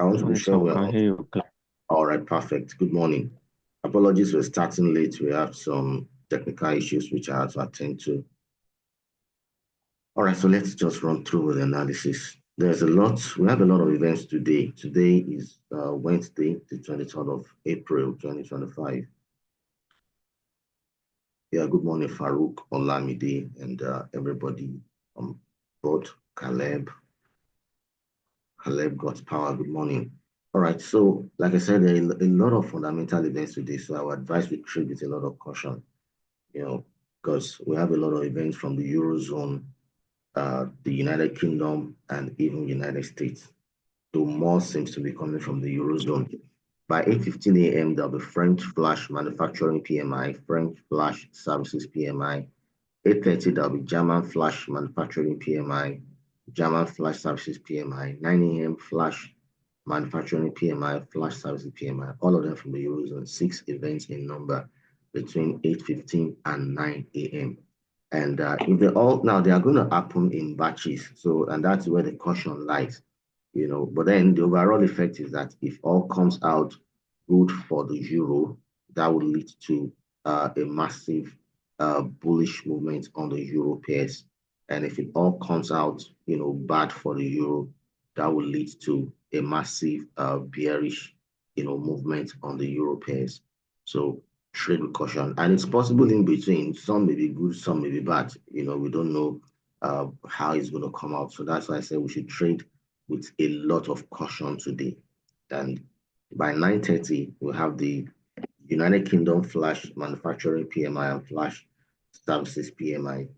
I want to be Morning, sure Tom. we're Can all, hear you. all right. Perfect. Good morning. Apologies for starting late. We have some technical issues which I had to attend to. All right, so let's just run through with the analysis. There's a lot. We have a lot of events today. Today is Wednesday, the 23rd of April, 2025. Yeah, good morning, Farouk, Olamide, and everybody on board. Caleb got power. Good morning. All right. So, like I said, there are a lot of fundamental events today. So, I would advise we trade with a lot of caution, you know, because we have a lot of events from the Eurozone, the United Kingdom, and even United States. So, more seems to be coming from the Eurozone. By 8:15 a.m., there'll be French flash manufacturing PMI, French flash services PMI. 8:30, there'll be German flash manufacturing PMI, German flash services PMI, 9 a.m. flash manufacturing PMI, flash services PMI, all of them from the Eurozone, 6 events in number between 8:15 and 9 a.m. And if they all now they are going to happen in batches. So and that's where the caution lies, But then the overall effect is that if all comes out good for the euro, that will lead to a massive bullish movement on the euro pairs. And if it all comes out, bad for the euro, that will lead to a massive bearish, movement on the euro pairs. So trade with caution, and it's possible in between. Some may be good, some may be bad. We don't know how it's going to come out. So that's why I say we should trade with a lot of caution today. And by 9:30, we'll have the United Kingdom flash manufacturing PMI and flash services PMI.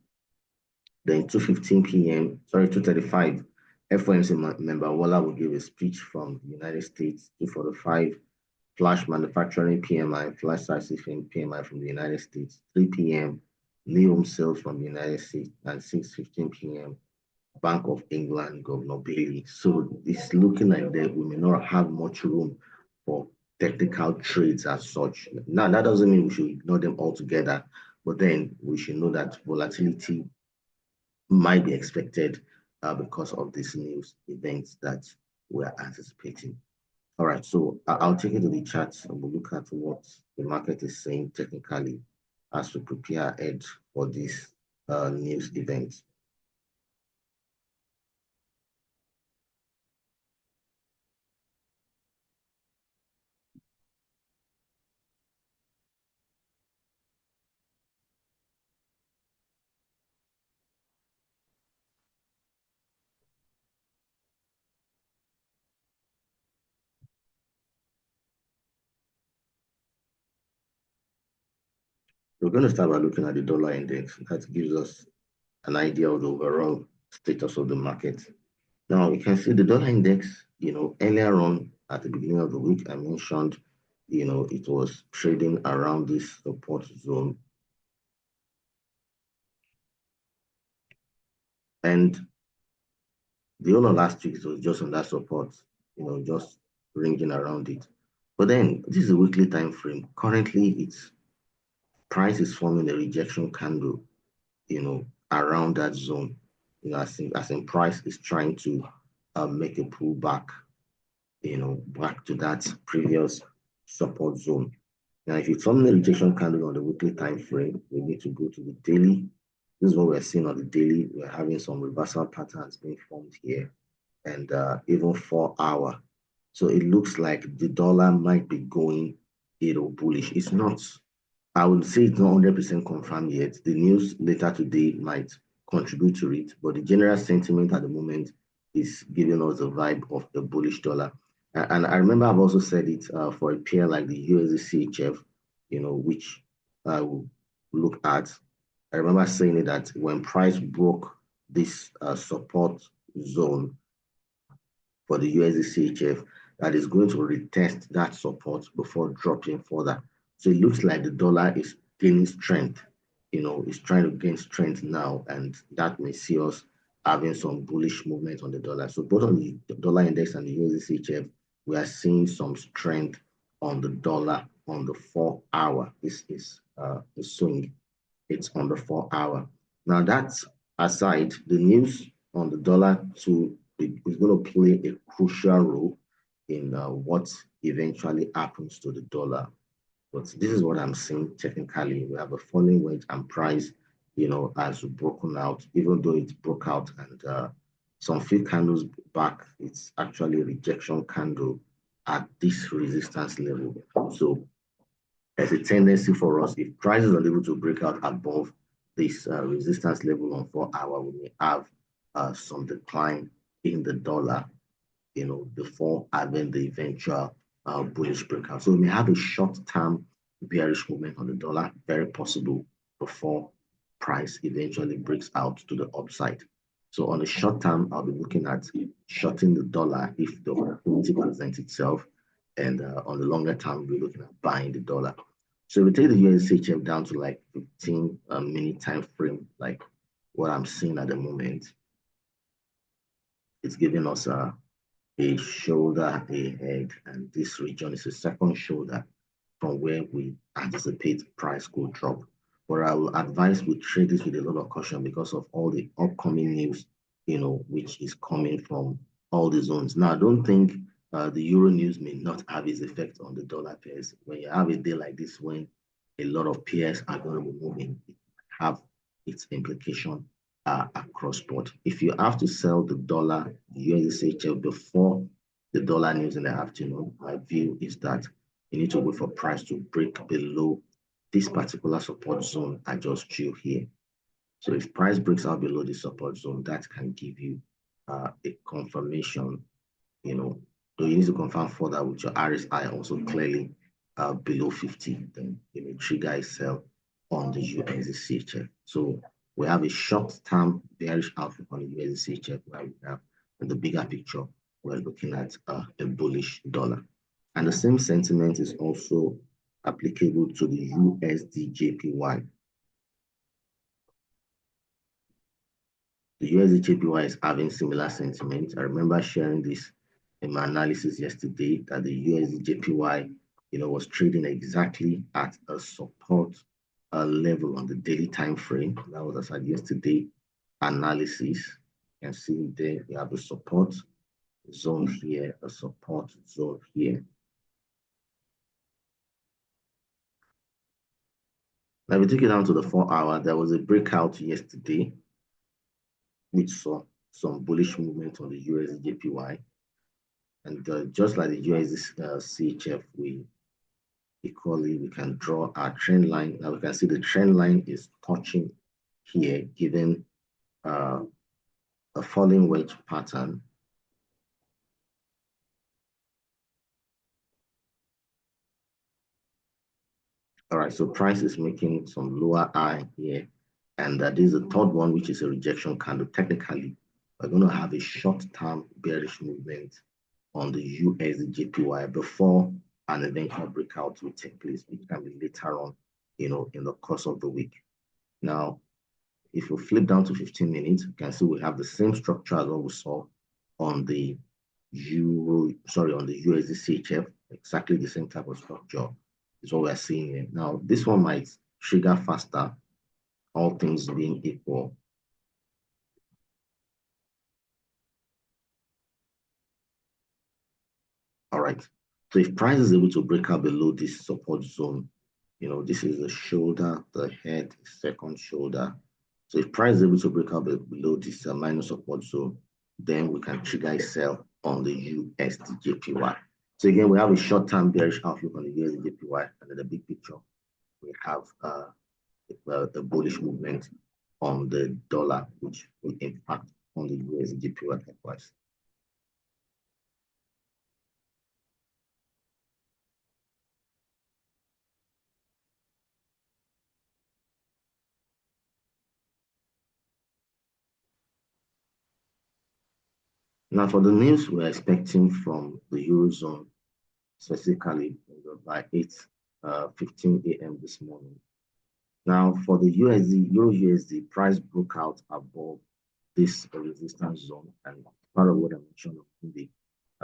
Then 2:15 p.m., sorry, 2:35, FOMC member Walla will give a speech from the United States. 2:45, flash manufacturing PMI, flash services PMI from the United States. 3 p.m., new home sales from the United States. And 6:15 p.m., Bank of England Governor Bailey. So it's looking like that we may not have much room for technical trades as such. Now, that doesn't mean we should ignore them altogether, but then we should know that volatility might be expected because of these news events that we're anticipating. All right, so I'll take you to the charts and we'll look at what the market is saying technically as we prepare ahead for this news event. We're going to start by looking at the dollar index. That gives us an idea of the overall status of the market. Now, you can see the dollar index, earlier on at the beginning of the week, I mentioned, it was trading around this support zone. And the whole of last week, it was just on that support, just ringing around it. But then this is a weekly time frame. Currently, its price is forming a rejection candle, around that zone. As in price is trying to make a pullback, back to that previous support zone. Now, if it's forming a rejection candle on the weekly time frame, we need to go to the daily. This is what we're seeing on the daily. We're having some reversal patterns being formed here, and even 4 hour. So it looks like the dollar might be going, bullish. It's not. I would say it's not 100% confirmed yet. The news later today might contribute to it, but the general sentiment at the moment is giving us a vibe of a bullish dollar. And I remember I've also said it for a pair like the USD CHF, which I will look at. I remember saying it that when price broke this support zone for the USD CHF, that is going to retest that support before dropping further. So it looks like the dollar is gaining strength, it's trying to gain strength now, and that may see us having some bullish movement on the dollar. So both on the dollar index and the USD CHF, we are seeing some strength on the dollar on the 4 hour. This is the swing. It's on the 4 hour. Now that's aside, the news on the dollar too is going to play a crucial role in what eventually happens to the dollar. But this is what I'm seeing technically. We have a falling wedge and price, has broken out, even though it broke out and some few candles back, it's actually a rejection candle at this resistance level. So there's a tendency for us, if prices are able to break out above this resistance level on 4 hour, we may have some decline in the dollar, before having the eventual bullish breakout. So we may have a short-term bearish movement on the dollar, very possible, before price eventually breaks out to the upside. So on the short term, I'll be looking at shorting the dollar if the opportunity presents itself. And on the longer term, we're looking at buying the dollar. So we take the USHF down to like 15 minute time frame, like what I'm seeing at the moment. It's giving us a shoulder, a head, and this region is a second shoulder from where we anticipate price could drop. But I will advise we trade this with a lot of caution because of all the upcoming news, which is coming from all the zones. Now, I don't think the Euro news may not have its effect on the dollar pairs. When you have a day like this, when a lot of pairs are going to be moving, it have its implication across board. If you have to sell the dollar, the USHL before the dollar news in the afternoon, my view is that you need to wait for price to break below this particular support zone I just drew here. So if price breaks out below the support zone, that can give you a confirmation, though you need to confirm further with your RSI also clearly below 50, then you may trigger a sell on the USD So we have a short-term bearish outlook on the USD where we have in the bigger picture, we're looking at a bullish dollar. And the same sentiment is also applicable to the USD JPY. The USD JPY is having similar sentiment. I remember sharing this in my analysis yesterday that the USD JPY, was trading exactly at a support level on the daily time frame. That was as at yesterday analysis. You can see there we have a support zone here, a support zone here. Now, if we take it down to the 4 hour, there was a breakout yesterday, which saw some bullish movement on the USD JPY. And just like the USD CHF, we can draw our trend line. Now we can see the trend line is touching here, given a falling wedge pattern. All right, so price is making some lower high here. And this is the third one, which is a rejection candle. Technically, we're going to have a short-term bearish movement on the USD JPY before an eventual breakout will take place, which can be later on, in the course of the week. Now, if we flip down to 15 minutes, you can see we have the same structure as what we saw on the on the USD CHF, exactly the same type of structure is what we're seeing here. Now, this one might trigger faster, all things being equal. All right. So if price is able to break out below this support zone, this is the shoulder, the head, second shoulder. So if price is able to break out below this minor support zone, then we can trigger a sell on the USD JPY. So again, we have a short-term bearish outlook on the USD JPY, and in the big picture, we have the bullish movement on the dollar, which will impact on the USD JPY likewise. Now, for the news we're expecting from the Eurozone, specifically by 8:15 a.m. this morning. Now, for the USD, Euro USD, price broke out above this resistance zone, and part of what I mentioned, the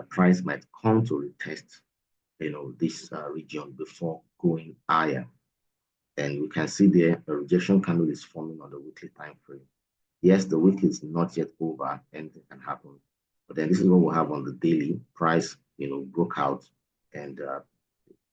price might come to retest, this region before going higher. And we can see there a rejection candle is forming on the weekly time frame. Yes, the week is not yet over, anything can happen. But then this is what we have on the daily. Price broke out, and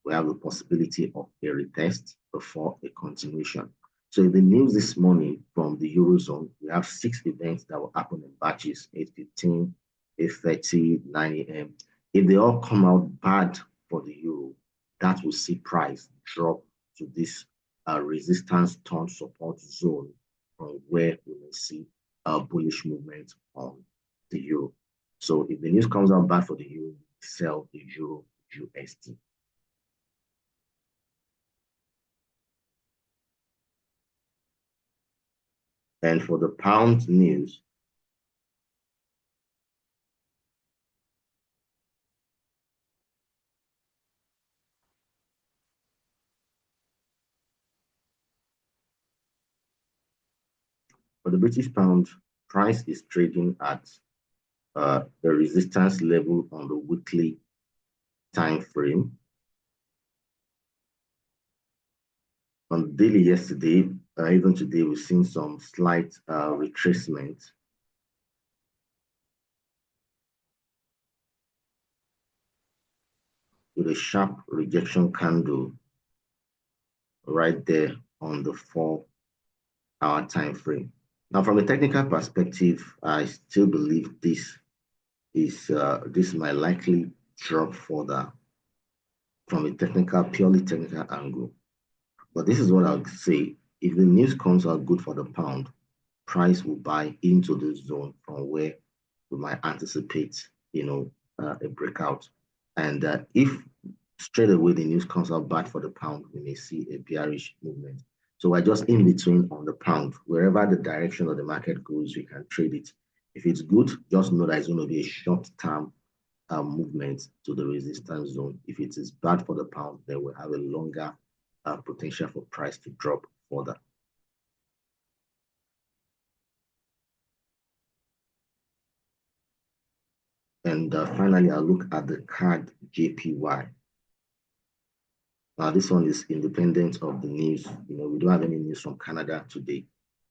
we have the possibility of a retest before a continuation. So in the news this morning from the Eurozone, we have 6 events that will happen in batches, 8:15, 8:30, 9 a.m. If they all come out bad for the euro, that will see price drop to this resistance turn support zone from where we will see a bullish movement on the euro. So if the news comes out bad for the euro, sell the euro USD. And for the pound news, for the British pound, price is trading at the resistance level on the weekly time frame. On daily yesterday, even today, we've seen some slight retracement. With a sharp rejection candle right there on the 4-hour time frame. Now, from a technical perspective, I still believe this might likely drop further from a purely technical angle. But this is what I would say. If the news comes out good for the pound, price will buy into the zone from where we might anticipate, a breakout. And if straight away the news comes out bad for the pound, we may see a bearish movement. So we're just in between on the pound. Wherever the direction of the market goes, we can trade it. If it's good, just know that it's going to be a short-term movement to the resistance zone. If it is bad for the pound, then we'll have a longer potential for price to drop further. And finally, I'll look at the CAD JPY. Now, this one is independent of the news. We don't have any news from Canada today.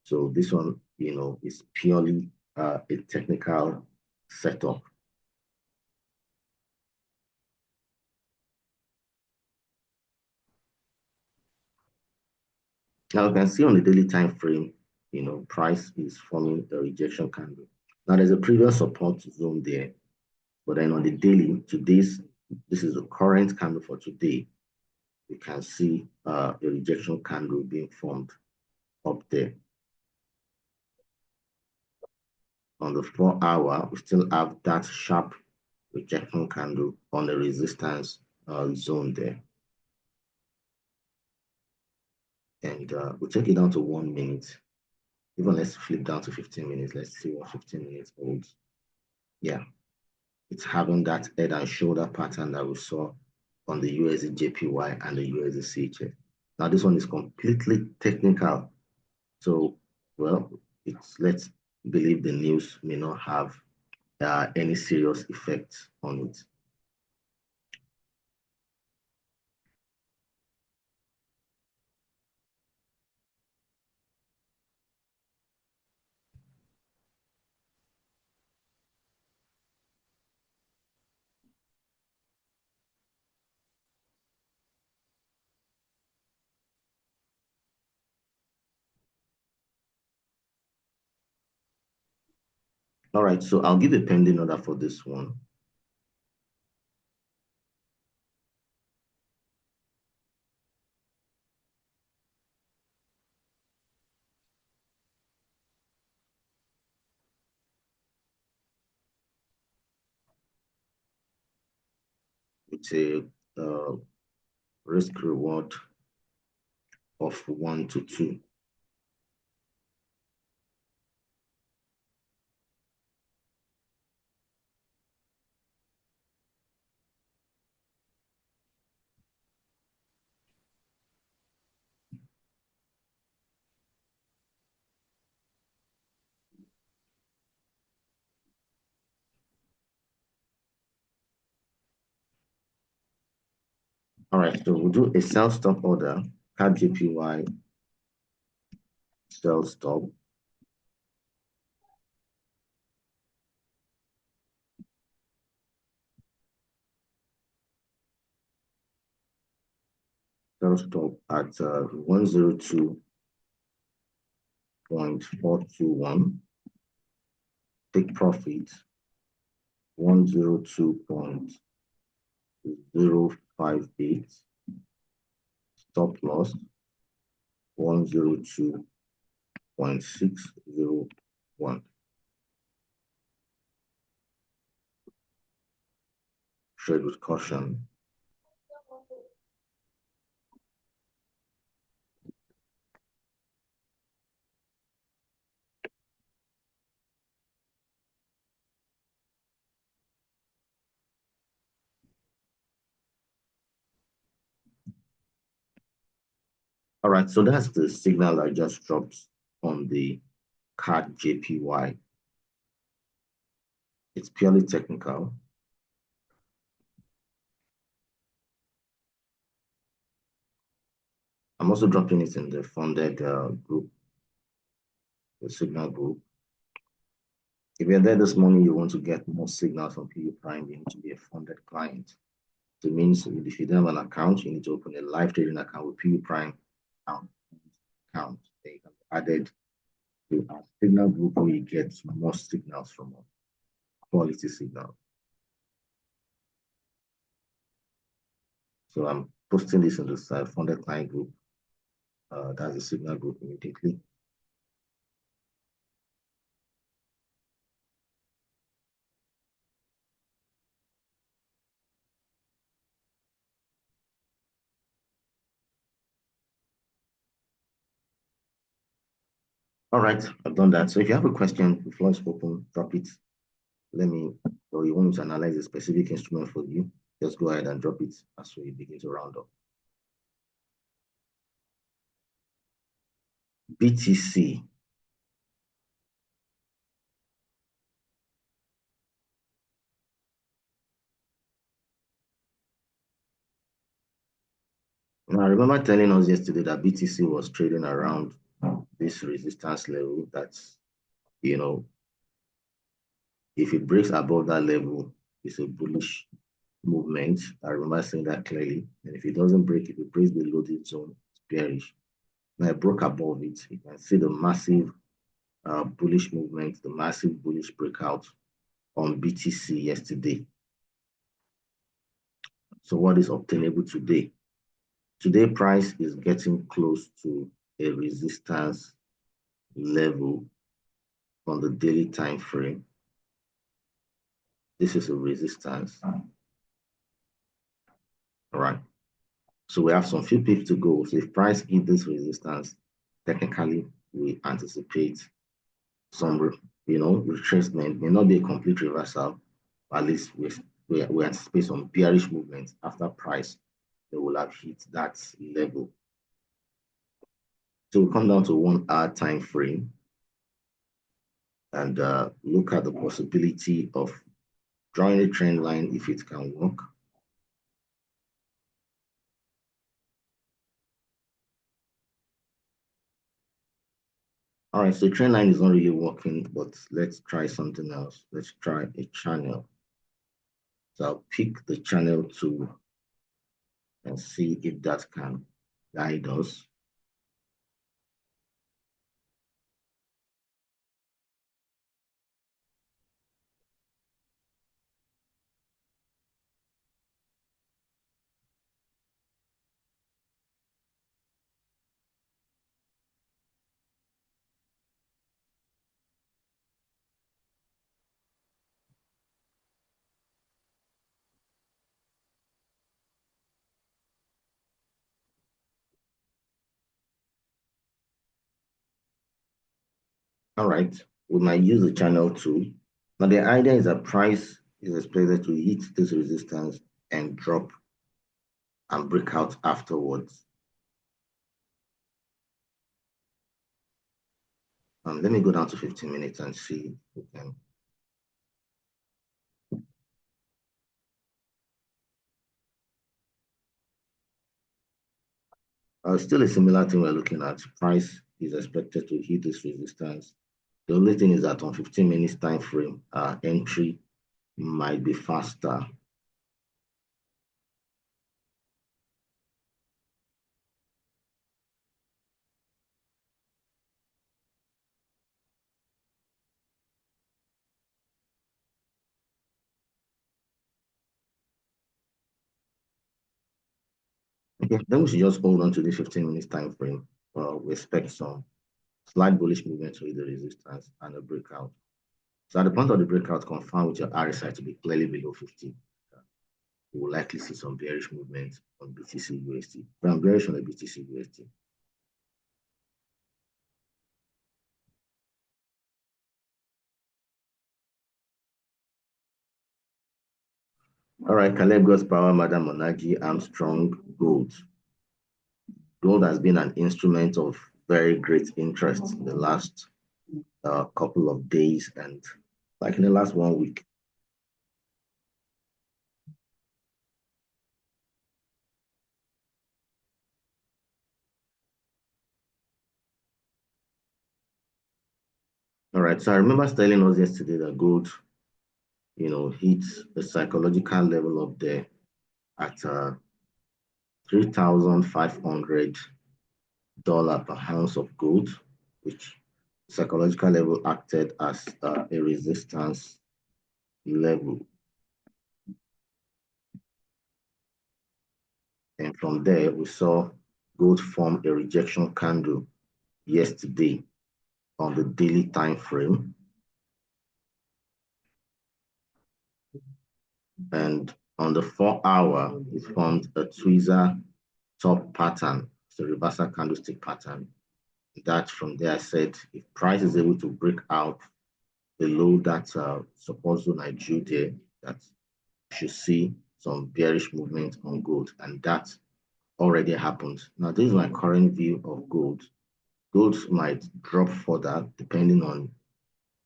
So this one, is purely a technical setup. Now, you can see on the daily time frame, price is forming a rejection candle. Now, there's a previous support zone there. But then on the daily, this is the current candle for today. You can see a rejection candle being formed up there. On the 4-hour, we still have that sharp rejection candle on the resistance zone there. And we'll take it down to 1 minute. Even let's flip down to 15 minutes. Let's see what 15 minutes holds. Yeah, it's having that head and shoulder pattern that we saw on the USD JPY and the USD CHF. Now this one is completely technical. So, well, let's believe the news may not have any serious effect on it. All right, so I'll give a pending order for this one. It's a risk reward of 1 to 2. All right, so we'll do a sell stop order, CAD JPY sell stop. Sell stop at 102.421. Take profit 102.058. Stop loss 102.601. Trade with caution. All right, so that's the signal I just dropped on the CAD JPY. It's purely technical. I'm also dropping it in the funded group, the signal group. If you're there this morning, you want to get more signals from PU Prime, you need to be a funded client. So it means if you don't have an account, you need to open a live trading account with PU Prime account. They can be added to our signal group where you get more signals from us, quality signal. So I'm posting this in the funded client group. That's the signal group immediately. All right, I've done that. So if you have a question, the floor is open, drop it. Let me, or you want me to analyze a specific instrument for you, just go ahead and drop it as we begin to round up. BTC. Now, I remember telling us yesterday that BTC was trading around this resistance level. That's, if it breaks above that level, it's a bullish movement. I remember saying that clearly. And if it doesn't break, if it breaks below this zone, it's bearish. Now, it broke above it. You can see the massive bullish movement, the massive bullish breakout on BTC yesterday. So what is obtainable today? Today price is getting close to a resistance level on the daily time frame. This is a resistance. All right. So we have some few pips to go. So if price hits this resistance, technically we anticipate some, retracement. May not be a complete reversal, but at least we anticipate some bearish movement after price. They will have hit that level. So we come down to 1 hour time frame and look at the possibility of drawing a trend line if it can work. All right, so trend line is not really working, but let's try something else. Let's try a channel. So I'll pick the channel 2 and see if that can guide us. All right, we might use the channel 2. Now the idea is that price is expected to hit this resistance and drop and break out afterwards. Let me go down to 15 minutes and see if we can. Still a similar thing we're looking at. Price is expected to hit this resistance. The only thing is that on 15 minutes time frame, entry might be faster. Okay, then we should just hold on to the 15 minutes time frame. We expect some slight bullish movement to the resistance and a breakout. So at the point of the breakout, confirm with your RSI to be clearly below 50. You will likely see some bearish movement on BTC USD. I'm bearish on the BTC USD. All right, Caleb God's Power, Madam Monagi, Armstrong, Gold. Gold has been an instrument of very great interest in the last couple of days and like in the last 1 week. All right, so I remember telling us yesterday that gold, hits a psychological level up there at $3,500 per ounce of gold, which psychological level acted as a resistance level. And from there, we saw gold form a rejection candle yesterday on the daily time frame. And on the 4-hour, it formed a tweezer top pattern. It's a reversal candlestick pattern. That from there, I said, if price is able to break out below that support zone I drew there, that you should see some bearish movement on gold. And that already happened. Now, this is my current view of gold. Gold might drop further depending on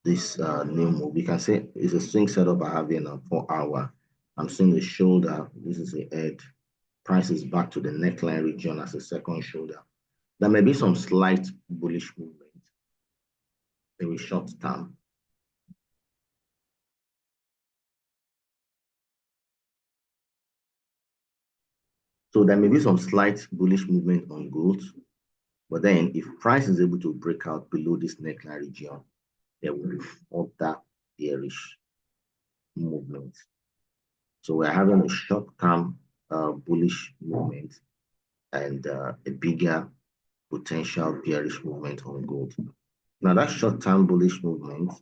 this new move. We can say it's a swing setup I have in a 4-hour. I'm seeing the shoulder. This is a head. Price is back to the neckline region as a second shoulder. There may be some slight bullish movement in the short term. So there may be some slight bullish movement on gold, but then if price is able to break out below this neckline region, there will be further bearish movement. So we're having a short-term bullish movement and a bigger potential bearish movement on gold. Now that short-term bullish movement,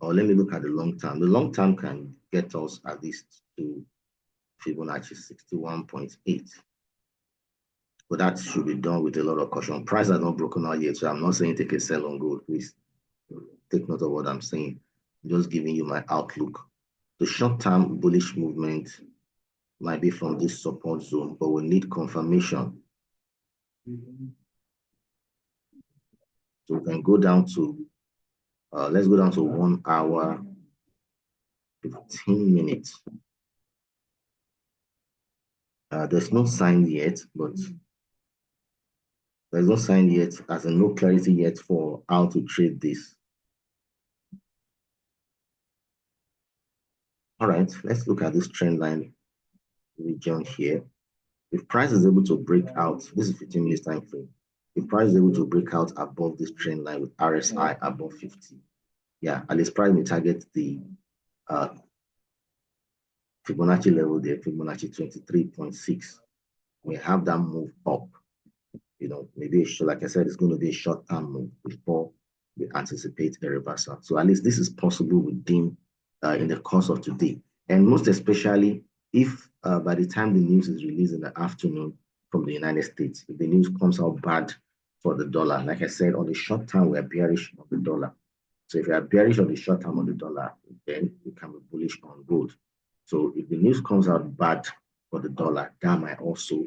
or let me look at the long term. The long term can get us at least to Fibonacci 61.8. But that should be done with a lot of caution. Price has not broken out yet, so I'm not saying take a sell on gold. Please take note of what I'm saying. I'm just giving you my outlook. The short-term bullish movement might be from this support zone, but we need confirmation. So we can go down to, let's go down to 1 hour, 15 minutes. There's no sign yet, but there's no sign yet, as in no clarity yet for how to trade this. All right, let's look at this trend line region here. If price is able to break out, this is 15 minutes time frame. If price is able to break out above this trend line with RSI above 50, yeah, at least price may target the Fibonacci level there, Fibonacci 23.6. We have that move up. Maybe like I said, it's going to be a short-term move before we anticipate a reversal. So at least this is possible within in the course of today, and most especially if by the time the news is released in the afternoon from the United States, if the news comes out bad for the dollar, like I said, on the short term we are bearish on the dollar. So if you are bearish on the short term on the dollar, then you can be bullish on gold. So if the news comes out bad for the dollar, that might also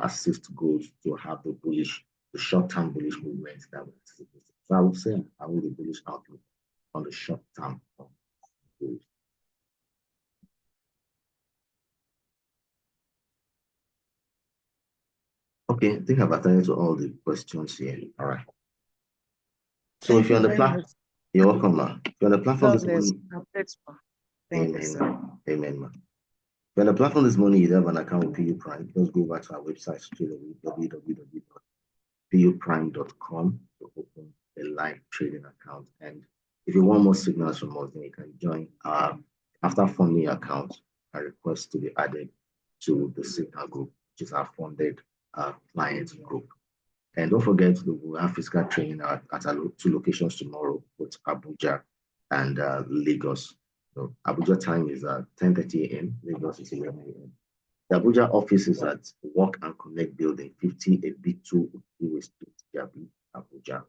assist gold to have the short-term bullish movement that we anticipate. So I would say I will be bullish outlook on the short term of gold. Okay, I think I've attended to all the questions here. All right. So if you're on the platform, you're welcome, ma. If you're on the platform this morning, amen, amen, ma. If you're on the platform this morning, you have an account with PU Prime, just go back to our website straight away, www.puprime.com to open a live trading account. And if you want more signals from us, then you can join our after funding account. A request to be added to the Signal Group, which is our funded client group. And don't forget, we'll have physical training at our two locations tomorrow, both Abuja and Lagos. So Abuja time is at 10:30 a.m., Lagos is 11 a.m. The Abuja office is at Work and Connect Building, 50 AB2 Ukiwe Street, Jabi, Abuja.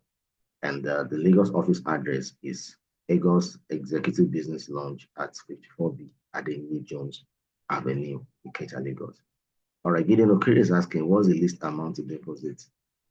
And the Lagos office address is Lagos Executive Business Lounge at 54B Adeni Jones Avenue, Ikeja, Lagos. All right, Gideon Okere is asking, what's the least amount to deposit?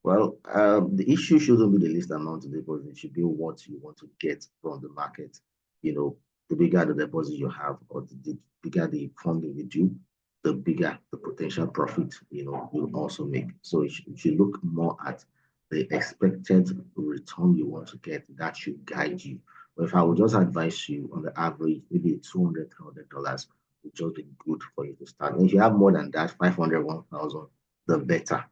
Well, the issue shouldn't be the least amount to deposit. It should be what you want to get from the market. You know, the bigger the deposit you have, or the bigger the funding you do, the bigger the potential profit, you'll also make. So you should look more at the expected return you want to get. That should guide you. But if I would just advise you on the average, maybe $200, $300 would just be good for you to start. And if you have more than that, 500, 1,000, the better.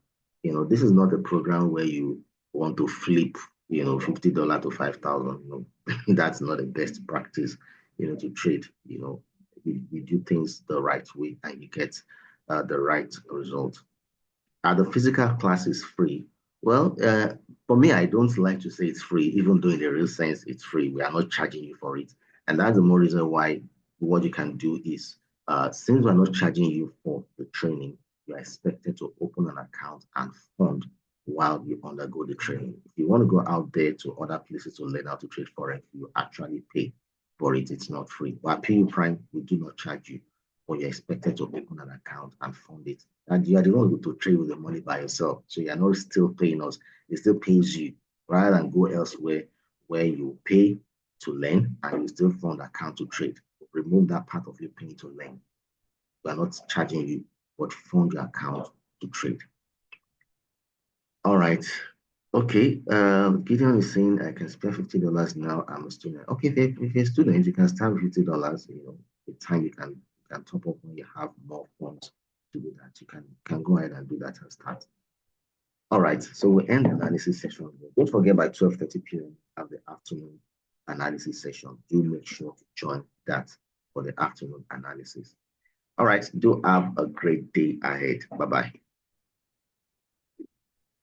This is not a program where you want to flip, $50 to 5,000. That's not the best practice, to trade. You do things the right way and you get the right result. Are the physical classes free? Well, for me, I don't like to say it's free, even though in the real sense it's free. We are not charging you for it. And that's the more reason why what you can do is, since we're not charging you for the training, you're expected to open an account and fund while you undergo the training. If you want to go out there to other places to learn how to trade Forex, you actually pay for it. It's not free. But at PU Prime, we do not charge you, but you're expected to open an account and fund it. And you are the one to trade with the money by yourself. So you're not still paying us. It still pays you rather than go elsewhere where you pay to learn and you still fund account to trade. Remove that part of you paying to learn. We're not charging you, but fund your account to trade. All right. Okay. Gideon is saying I can spare $50 now. I'm a student. Okay, if you're a student, you can start with $50. The time you can top up when you have more funds to do that. You can go ahead and do that and start. All right. So we end the analysis session. Don't forget by 12:30 p.m. have the afternoon analysis session. Do make sure to join that for the afternoon analysis. All right. Do have a great day ahead. Bye-bye.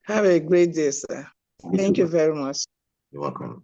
Have a great day, sir. Thank you very much. You're welcome.